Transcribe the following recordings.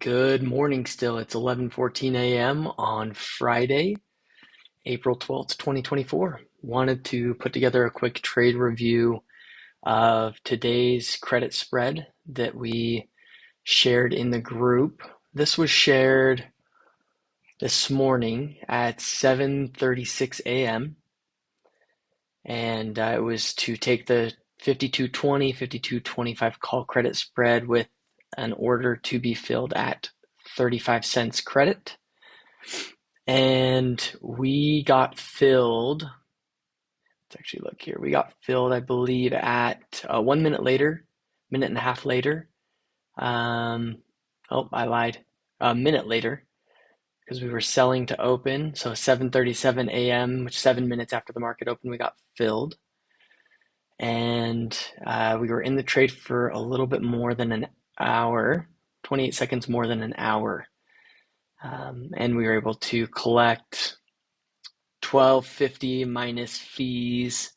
Good morning still. It's 11:14 a.m. on Friday, April 12th, 2024. Wanted to put together a quick trade review of today's credit spread that we shared in the group. This was shared this morning at 7:36 a.m. and it was to take the 52.20, 52.25 call credit spread with an order to be filled at 35 cents credit. And we got filled, let's actually look here. We got filled, I believe, at 1 minute later, minute and a half later. Oh, I lied. A minute later, because we were selling to open. So 7:37 a.m., which 7 minutes after the market opened, we got filled. And we were in the trade for a little bit more than an hour, 28 seconds more than an hour. And we were able to collect $12.50 minus fees.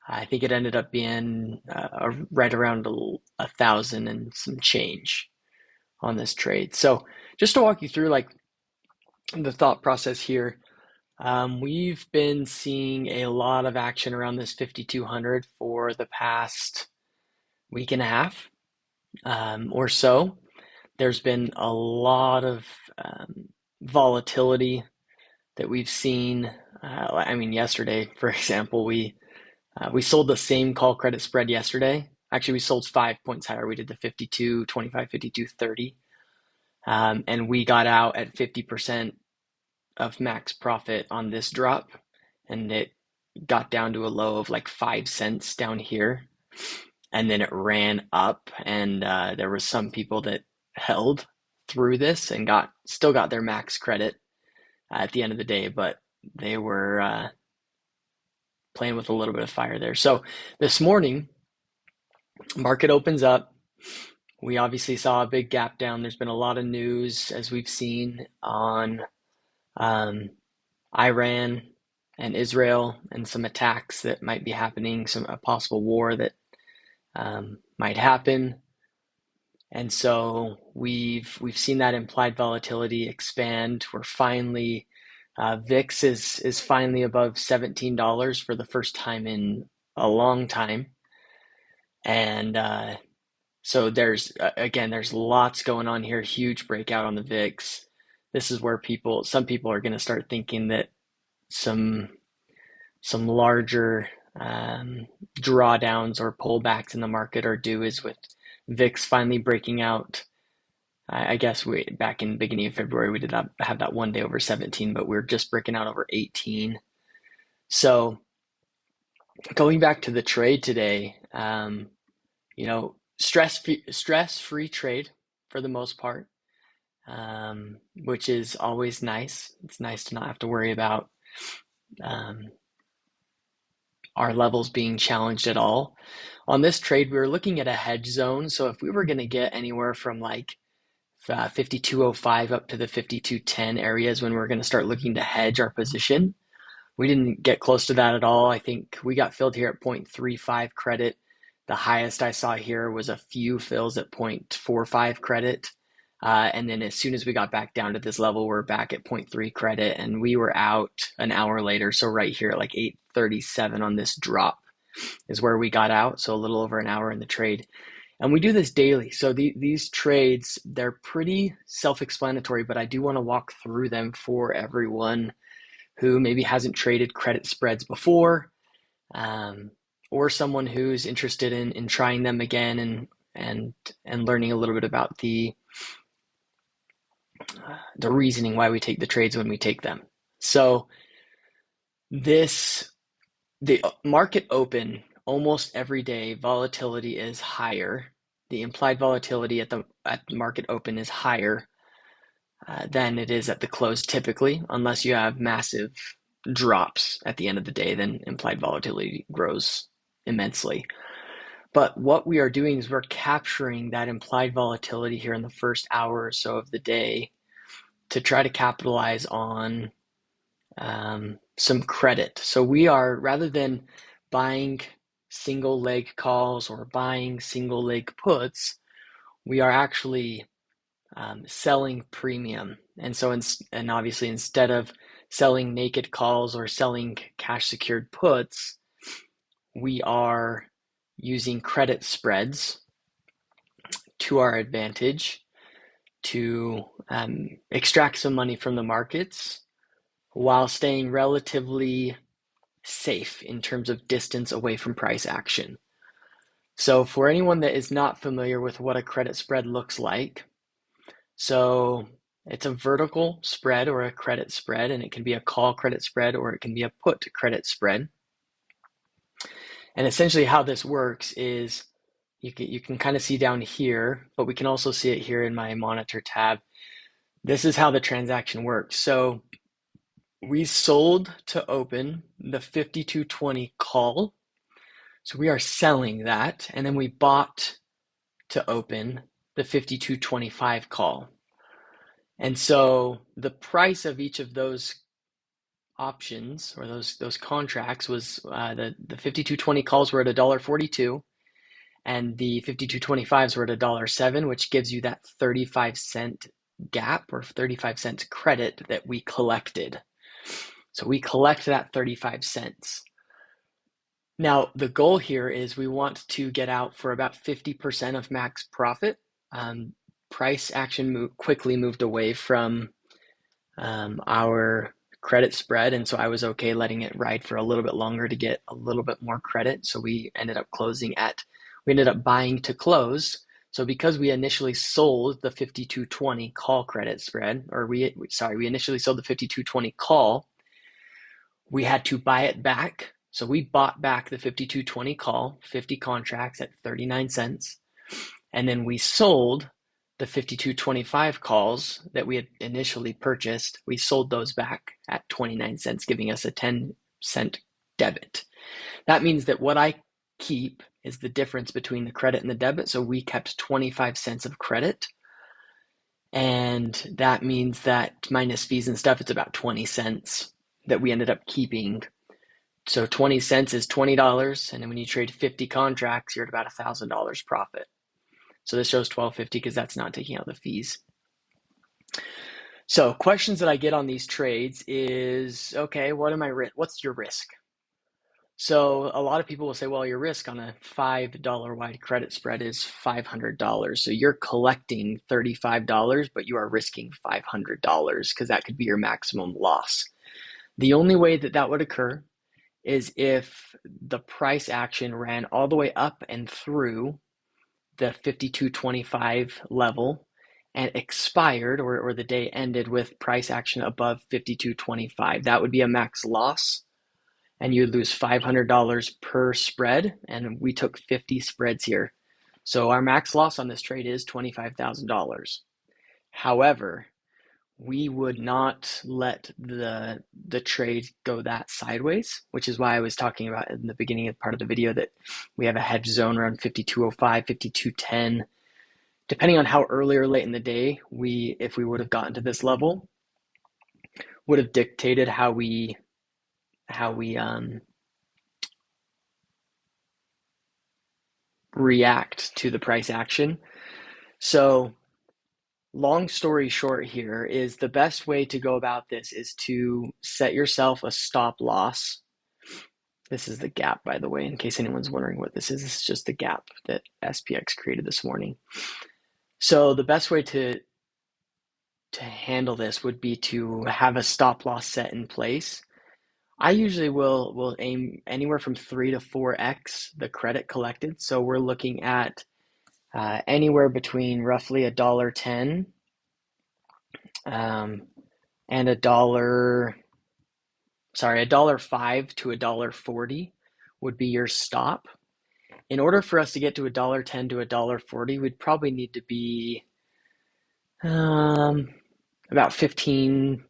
I think it ended up being right around 1,000 and some change on this trade. So just to walk you through like the thought process here, we've been seeing a lot of action around this 5,200 for the past week and a half or so. There's been a lot of volatility that we've seen. I mean, yesterday, for example, we sold the same call credit spread yesterday. Actually, we sold 5 points higher. We did the 52.25, 52.30, and we got out at 50% of max profit on this drop, and it got down to a low of like 5 cents down here, and then it ran up, and there were some people that held through this and still got their max credit at the end of the day, but they were playing with a little bit of fire there. So this morning, market opens up. We obviously saw a big gap down. There's been a lot of news, as we've seen, on Iran and Israel and some attacks that might be happening, a possible war that might happen. And so we've seen that implied volatility expand. We're finally VIX is finally above $17 for the first time in a long time. And so there's lots going on here, huge breakout on the VIX. This is where some people are going to start thinking that some larger drawdowns or pullbacks in the market are due, is with VIX finally breaking out. I guess back in the beginning of February, we did not have that one day over 17, but we're just breaking out over 18. So going back to the trade today, stress-free trade for the most part, which is always nice. It's nice to not have to worry about our levels being challenged at all. On this trade, we were looking at a hedge zone. So if we were going to get anywhere from like 52.05 up to the 52.10 areas when we're going to start looking to hedge our position, we didn't get close to that at all. I think we got filled here at 0.35 credit. The highest I saw here was a few fills at 0.45 credit. And then as soon as we got back down to this level, we're back at 0.3 credit, and we were out an hour later. So right here at like 8:37 on this drop is where we got out. So a little over an hour in the trade. And we do this daily. So these trades, they're pretty self-explanatory, but I do want to walk through them for everyone who maybe hasn't traded credit spreads before, or someone who's interested in trying them again and learning a little bit about the reasoning why we take the trades when we take them. So the market open, almost every day, volatility is higher. The implied volatility at the market open is higher than it is at the close typically, unless you have massive drops at the end of the day, then implied volatility grows immensely. But what we are doing is we're capturing that implied volatility here in the first hour or so of the day to try to capitalize on some credit. So we are, rather than buying single leg calls or buying single leg puts, we are actually selling premium. And so, and obviously, instead of selling naked calls or selling cash secured puts, we are using credit spreads to our advantage to extract some money from the markets while staying relatively safe in terms of distance away from price action. So for anyone that is not familiar with what a credit spread looks like, so it's a vertical spread or a credit spread, and it can be a call credit spread or it can be a put credit spread. And essentially how this works is you can kind of see down here, but we can also see it here in my monitor tab. This is how the transaction works. So we sold to open the 5220 call. So we are selling that, and then we bought to open the 5225 call. And so the price of each of those options or those contracts was the 5220 calls were at $1.42 and the 5225s were at $1.07, which gives you that 35-cent gap or 35 cents credit that we collected. So we collect that 35 cents. Now, the goal here is we want to get out for about 50% of max profit. Price action quickly moved away from our credit spread, and so I was okay letting it ride for a little bit longer to get a little bit more credit. So we ended up buying to close. So because we initially sold the 5220 call credit spread, or we initially sold the 5220 call, we had to buy it back. So we bought back the 5220 call, 50 contracts at 39 cents. And then we sold the 5225 calls that we had initially purchased. We sold those back at 29 cents, giving us a 10-cent debit. That means that what I keep is the difference between the credit and the debit. So we kept 25 cents of credit. And that means that minus fees and stuff, it's about 20 cents that we ended up keeping. So 20 cents is $20. And then when you trade 50 contracts, you're at about $1,000 profit. So this shows $12.50 because that's not taking out the fees. So questions that I get on these trades is, okay, what's your risk? So a lot of people will say, well, your risk on a $5 wide credit spread is $500. So you're collecting $35, but you are risking $500 because that could be your maximum loss. The only way that that would occur is if the price action ran all the way up and through the 5225 level and expired, or the day ended with price action above 5225. That would be a max loss, and you'd lose $500 per spread, and we took 50 spreads here. So our max loss on this trade is $25,000. However, we would not let the trade go that sideways, which is why I was talking about in the beginning of part of the video that we have a hedge zone around 5205, 5210. Depending on how early or late in the day if we would have gotten to this level, would have dictated how we react to the price action. So long story short here is the best way to go about this is to set yourself a stop loss. This is the gap, by the way, in case anyone's wondering what this is. This is just the gap that SPX created this morning. So the best way to handle this would be to have a stop loss set in place. I usually will aim anywhere from 3 to 4x the credit collected. So we're looking at anywhere between roughly $1.10 and $1.05 to $1.40 would be your stop. In order for us to get to $1.10 to $1.40, we'd probably need to be about 15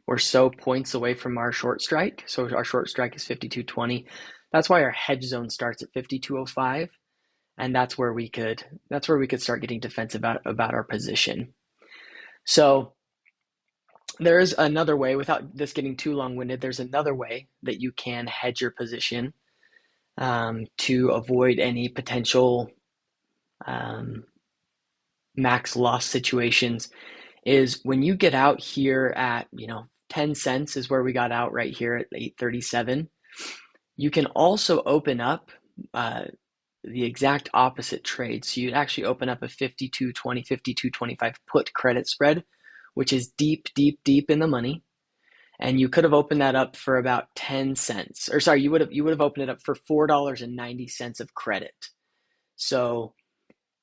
or so points away from our short strike. So our short strike is 52.20. That's why our hedge zone starts at 52.05, and that's where we could start getting defensive about our position. So there is another way, without this getting too long-winded, there's another way that you can hedge your position to avoid any potential max loss situations is when you get out here at, 10 cents is where we got out right here at 837. You can also open up the exact opposite trade. So you'd actually open up a 52.20, 52.25 put credit spread, which is deep, deep, deep in the money. And you could have opened that up for about 10 cents. Or sorry, you would have opened it up for $4.90 of credit. So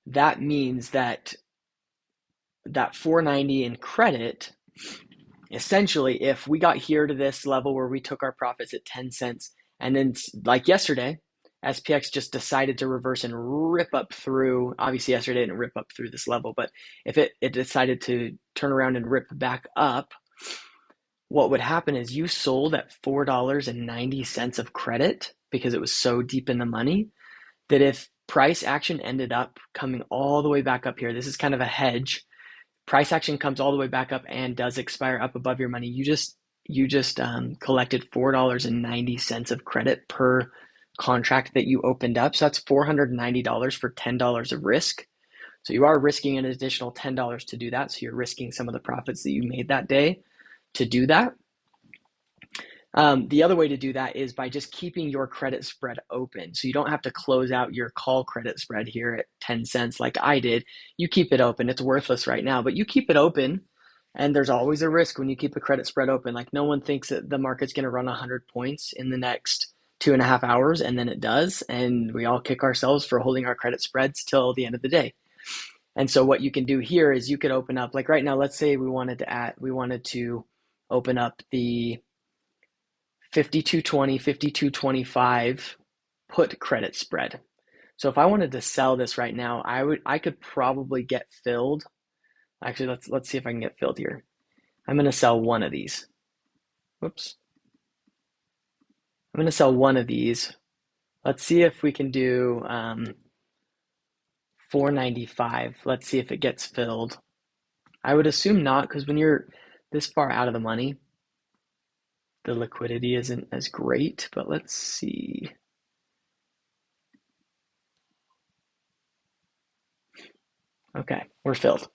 that means that $4.90 in credit, essentially, if we got here to this level where we took our profits at 10 cents, and then like yesterday, SPX just decided to reverse and rip up through, obviously yesterday it didn't rip up through this level, but if it decided to turn around and rip back up, what would happen is you sold at $4.90 of credit because it was so deep in the money that if price action ended up coming all the way back up here, this is kind of a hedge. Price action comes all the way back up and does expire up above your money. You just collected $4.90 of credit per contract that you opened up. So that's $490 for $10 of risk. So you are risking an additional $10 to do that. So you're risking some of the profits that you made that day to do that. The other way to do that is by just keeping your credit spread open. So you don't have to close out your call credit spread here at 10 cents like I did. You keep it open. It's worthless right now, but you keep it open. And there's always a risk when you keep a credit spread open. Like no one thinks that the market's going to run 100 points in the next 2.5 hours, and then it does. And we all kick ourselves for holding our credit spreads till the end of the day. And so what you can do here is you could open up, like right now, let's say we wanted to open up the 52.20, 52.25 put credit spread. So if I wanted to sell this right now, I could probably get filled. Actually, let's see if I can get filled here. I'm going to sell one of these. Whoops. I'm going to sell one of these. Let's see if we can do $4.95. Let's see if it gets filled. I would assume not, because when you're this far out of the money, the liquidity isn't as great, but let's see. Okay, we're filled.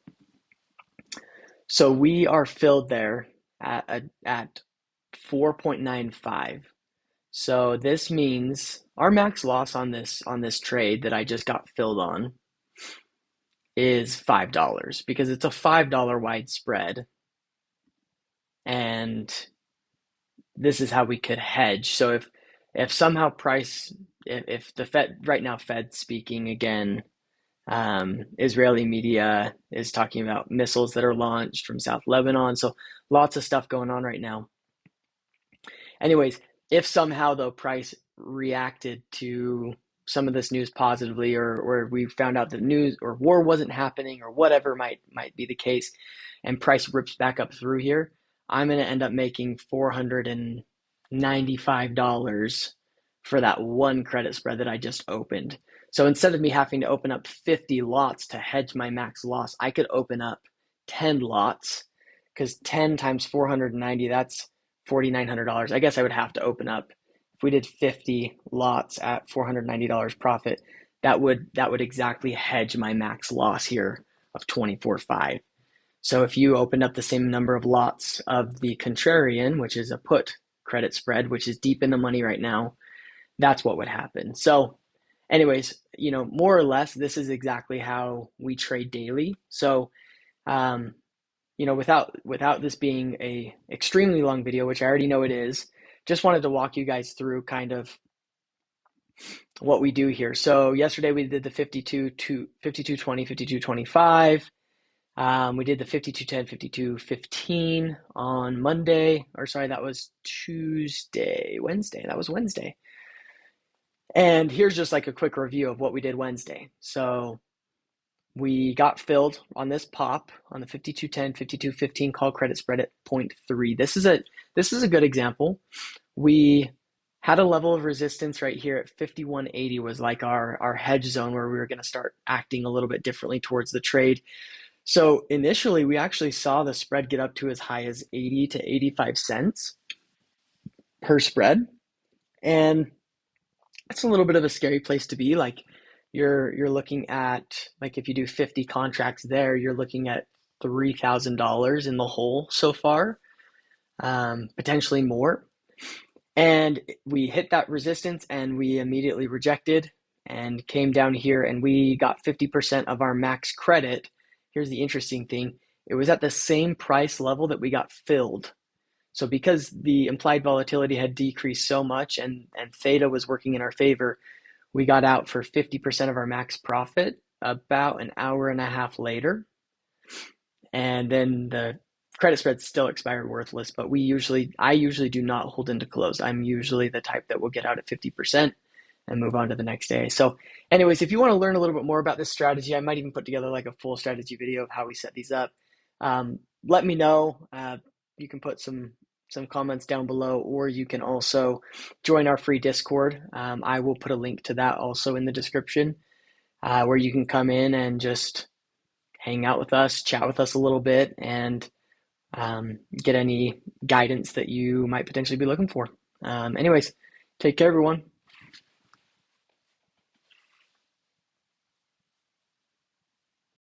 So we are filled there at 4.95. So this means our max loss on this trade that I just got filled on is $5 because it's a $5 wide spread. And this is how we could hedge. So if somehow if the Fed right now, Fed speaking again, Israeli media is talking about missiles that are launched from South Lebanon. So lots of stuff going on right now. Anyways, if somehow though price reacted to some of this news positively, or we found out that news or war wasn't happening, or whatever might be the case, and price rips back up through here, I'm going to end up making $495 for that one credit spread that I just opened. So instead of me having to open up 50 lots to hedge my max loss, I could open up 10 lots, because 10 times 490, that's $4,900. I guess I would have to open up, if we did 50 lots at $490 profit, that would exactly hedge my max loss here of 24.5. So if you opened up the same number of lots of the contrarian, which is a put credit spread, which is deep in the money right now, that's what would happen. So anyways, more or less, this is exactly how we trade daily. So, without this being a extremely long video, which I already know it is, just wanted to walk you guys through kind of what we do here. So yesterday we did the 52 to 52.20, 52.25. We did the 52.10, 52.15 on Monday, or sorry, that was Wednesday. That was Wednesday. And here's just like a quick review of what we did Wednesday. So we got filled on this pop on the 52.10, 52.15 call credit spread at 0.3. This is a good example. We had a level of resistance right here at 51.80 was like our hedge zone where we were going to start acting a little bit differently towards the trade. So initially, we actually saw the spread get up to as high as 80 to 85 cents per spread. And it's a little bit of a scary place to be. Like, you're looking at, like, if you do 50 contracts there, you're looking at $3,000 in the hole so far, potentially more. And we hit that resistance and we immediately rejected and came down here and we got 50% of our max credit. Here's the interesting thing. It was at the same price level that we got filled. So because the implied volatility had decreased so much and theta was working in our favor, we got out for 50% of our max profit about an hour and a half later. And then the credit spread still expired worthless, but I usually do not hold into close. I'm usually the type that will get out at 50% and move on to the next day. So anyways, if you want to learn a little bit more about this strategy, I might even put together like a full strategy video of how we set these up. Let me know. You can put some comments down below, or you can also join our free Discord. I will put a link to that also in the description, where you can come in and just hang out with us, chat with us a little bit, and get any guidance that you might potentially be looking for. Anyways, take care, everyone.